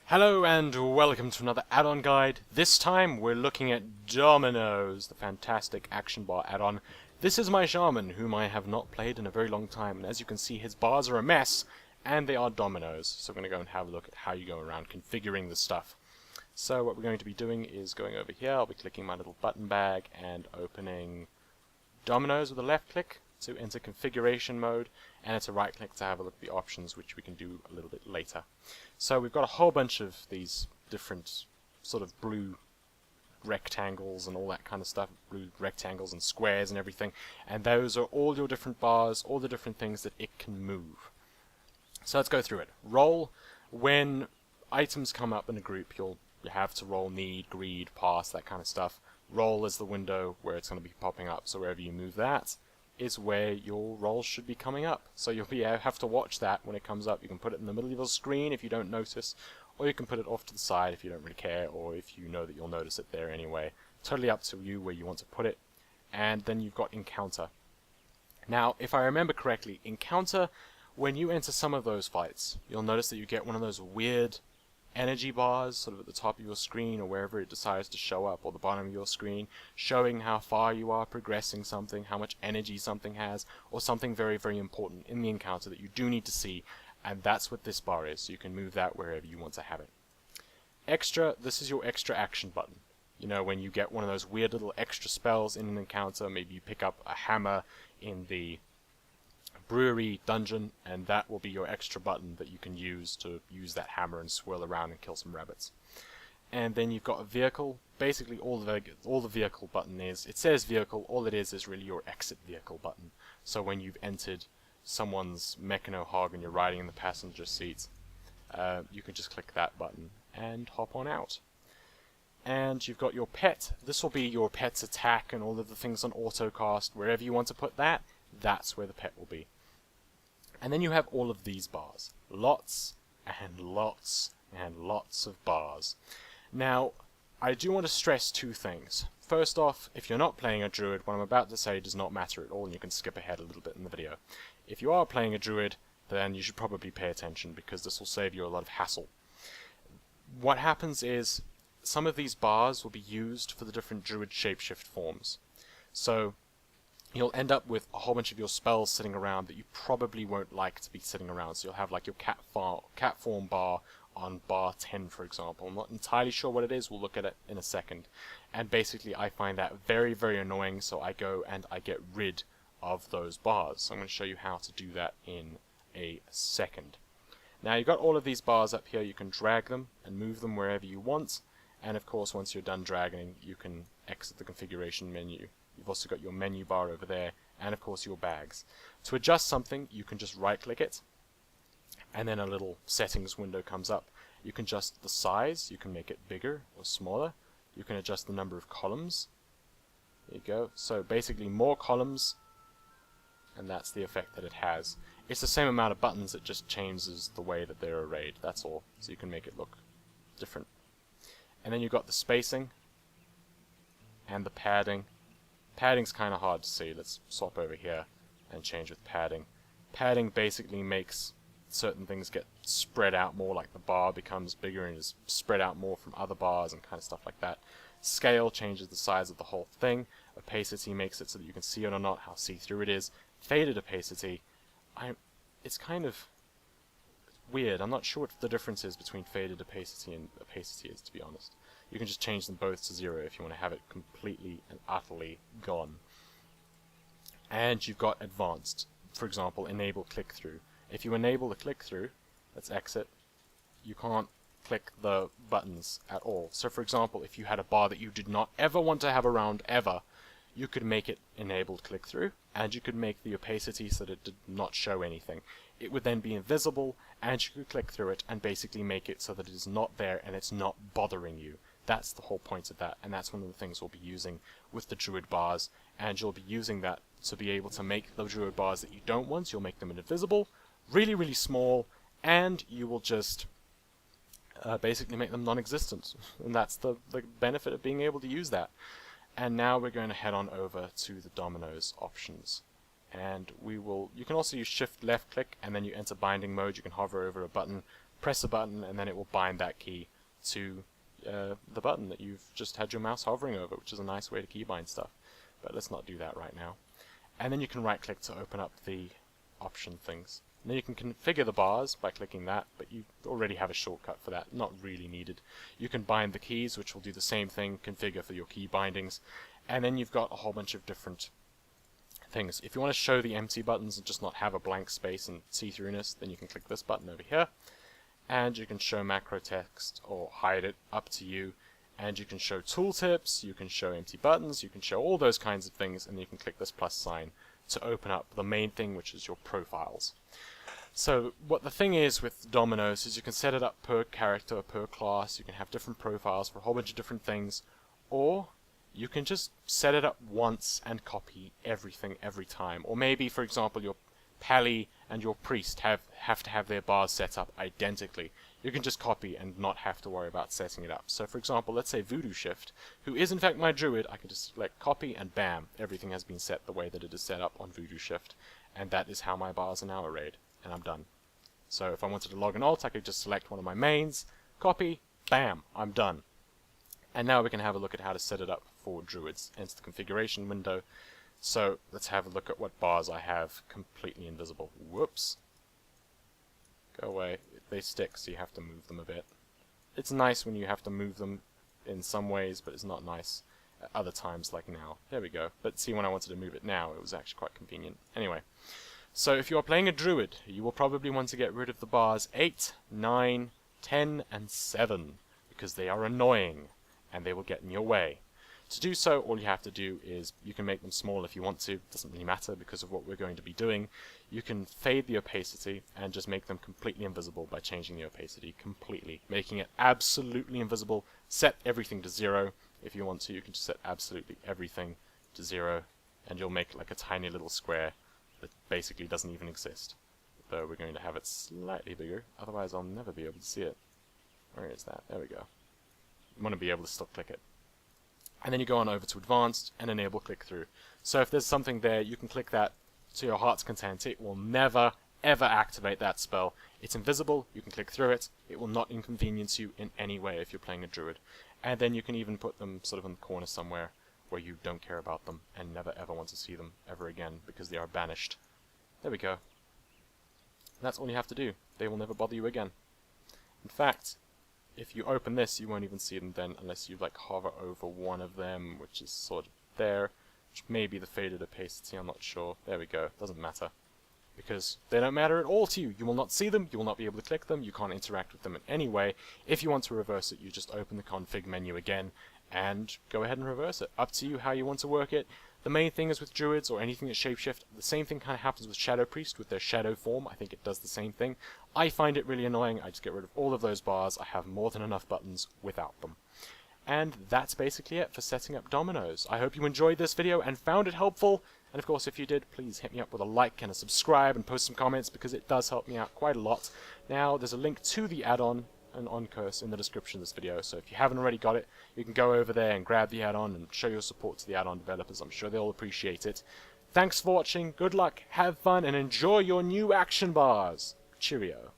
Hello and welcome to another add-on guide. This time we're looking at Dominos, the fantastic action bar add-on. This is my shaman, whom I have not played in a very long time, and as you can see his bars are a mess, and they are dominoes. So we're going to go and have a look at how you go around configuring the stuff. So what we're going to be doing is going over here, I'll be clicking my little button bag and opening Dominos with a left click to enter configuration mode, and it's a right click to have a look at the options, which we can do a little bit later. So we've got a whole bunch of these different sort of blue rectangles and all that kind of stuff, blue rectangles and squares and everything, and those are all your different bars, all the different things that it can move. So let's go through it. Roll: when items come up in a group, you have to roll need, greed, pass, that kind of stuff. Roll is the window where it's going to be popping up, so wherever you move that is where your rolls should be coming up. So you'll have to watch that when it comes up. You can put it in the middle of your screen if you don't notice, or you can put it off to the side if you don't really care, or if you know that you'll notice it there anyway. Totally up to you where you want to put it. And then you've got encounter. Now, if I remember correctly, encounter, when you enter some of those fights, you'll notice that you get one of those weird energy bars sort of at the top of your screen or wherever it decides to show up, or the bottom of your screen, showing how far you are progressing something, how much energy something has, or something very, very important in the encounter that you do need to see, and that's what this bar is, so you can move that wherever you want to have it. Extra, this is your extra action button. You know, when you get one of those weird little extra spells in an encounter, maybe you pick up a hammer in the brewery dungeon, and that will be your extra button that you can use to use that hammer and swirl around and kill some rabbits. And then you've got a vehicle. Basically all the vehicle button is, it says vehicle, all it is really your exit vehicle button. So when you've entered someone's mechano hog and you're riding in the passenger seat, you can just click that button and hop on out. And you've got your pet. This will be your pet's attack and all of the things on autocast. Wherever you want to put that, that's where the pet will be. And then you have all of these bars. Lots and lots and lots of bars. Now, I do want to stress two things. First off, if you're not playing a druid, what I'm about to say does not matter at all, and you can skip ahead a little bit in the video. If you are playing a druid, then you should probably pay attention, because this will save you a lot of hassle. What happens is, some of these bars will be used for the different druid shapeshift forms. So, you'll end up with a whole bunch of your spells sitting around that you probably won't like to be sitting around. So you'll have like your cat form bar on bar 10, for example. I'm not entirely sure what it is. We'll look at it in a second. And basically I find that very, very annoying, so I go and I get rid of those bars. So I'm going to show you how to do that in a second. Now you've got all of these bars up here. You can drag them and move them wherever you want. And of course, once you're done dragging, you can exit the configuration menu. You've also got your menu bar over there, and of course your bags. To adjust something, you can just right click it, and then a little settings window comes up. You can adjust the size, you can make it bigger or smaller, you can adjust the number of columns. There you go. So basically more columns, and that's the effect that it has. It's the same amount of buttons, it just changes the way that they're arrayed, that's all. So you can make it look different. And then you've got the spacing, and the padding. Padding's kind of hard to see. Let's swap over here and change with padding. Padding basically makes certain things get spread out more, like the bar becomes bigger and is spread out more from other bars and kind of stuff like that. Scale changes the size of the whole thing. Opacity makes it so that you can see it or not, how see-through it is. Faded opacity, it's kind of weird. I'm not sure what the difference is between faded opacity and opacity is, to be honest. You can just change them both to 0 if you want to have it completely and utterly gone. And you've got advanced. For example, enable click-through. If you enable the click-through, let's exit, you can't click the buttons at all. So for example, if you had a bar that you did not ever want to have around ever, you could make it enabled click-through, and you could make the opacity so that it did not show anything. It would then be invisible, and you could click through it and basically make it so that it is not there and it's not bothering you. That's the whole point of that, and that's one of the things we'll be using with the druid bars, and you'll be using that to be able to make the druid bars that you don't want. You'll make them invisible, really, really small, and you will just basically make them non-existent, and that's the benefit of being able to use that. And now we're going to head on over to the Dominos options. And you can also use shift left click, and then you enter binding mode. You can hover over a button press a button, and then it will bind that key to the button that you've just had your mouse hovering over, which is a nice way to keybind stuff. But let's not do that right now. And then you can right click to open up the option things. And then you can configure the bars by clicking that, but you already have a shortcut for that, not really needed. You can bind the keys, which will do the same thing, configure for your key bindings, and then you've got a whole bunch of different things. If you want to show the empty buttons and just not have a blank space and see-throughness, then you can click this button over here, and you can show macro text or hide it, up to you. And you can show tooltips, you can show empty buttons, you can show all those kinds of things, and you can click this plus sign to open up the main thing, which is your profiles. So what the thing is with Dominos is you can set it up per character, per class, you can have different profiles for a whole bunch of different things, or you can just set it up once and copy everything every time. Or maybe, for example, your Pally and your Priest have to have their bars set up identically. You can just copy and not have to worry about setting it up. So for example, let's say Voodoo Shift, who is in fact my Druid, I can just select copy and bam, everything has been set the way that it is set up on Voodoo Shift. And that is how my bars are now arrayed. And I'm done. So if I wanted to log an alt, I could just select one of my mains, copy, bam, I'm done. And now we can have a look at how to set it up for Druids. Enter the configuration window. So let's have a look at what bars I have completely invisible. Whoops. Go away. They stick, so you have to move them a bit. It's nice when you have to move them in some ways, but it's not nice at other times like now. There we go. But see, when I wanted to move it now, it was actually quite convenient. Anyway, so if you are playing a Druid, you will probably want to get rid of the bars 8, 9, 10, and 7, because they are annoying, and they will get in your way. To do so, all you have to do is, you can make them small if you want to, it doesn't really matter because of what we're going to be doing. You can fade the opacity and just make them completely invisible by changing the opacity completely, making it absolutely invisible. Set everything to 0. If you want to, you can just set absolutely everything to 0, and you'll make like a tiny little square that basically doesn't even exist. Though we're going to have it slightly bigger, otherwise I'll never be able to see it. Where is that? There we go. You want to be able to still click it. And then you go on over to Advanced and enable click-through. So if there's something there, you can click that to your heart's content. It will never, ever activate that spell. It's invisible, you can click through it, it will not inconvenience you in any way if you're playing a Druid. And then you can even put them sort of in the corner somewhere where you don't care about them and never ever want to see them ever again because they are banished. There we go. That's all you have to do. They will never bother you again. In fact, if you open this, you won't even see them then unless you like hover over one of them, which is sort of there, which may be the faded opacity, I'm not sure. There we go, doesn't matter. Because they don't matter at all to you. You will not see them, you will not be able to click them, you can't interact with them in any way. If you want to reverse it, you just open the config menu again and go ahead and reverse it. Up to you how you want to work it. The main thing is with Druids or anything that shapeshift, the same thing kind of happens with Shadow Priest with their shadow form. I think it does the same thing. I find it really annoying. I just get rid of all of those bars. I have more than enough buttons without them. And that's basically it for setting up Dominos. I hope you enjoyed this video and found it helpful. And of course, if you did, please hit me up with a like and a subscribe and post some comments because it does help me out quite a lot. Now, there's a link to the add-on and on curse in the description of this video, so if you haven't already got it, you can go over there and grab the add-on and show your support to the add-on developers. I'm sure they'll appreciate it. Thanks for watching, good luck, have fun, and enjoy your new action bars. Cheerio.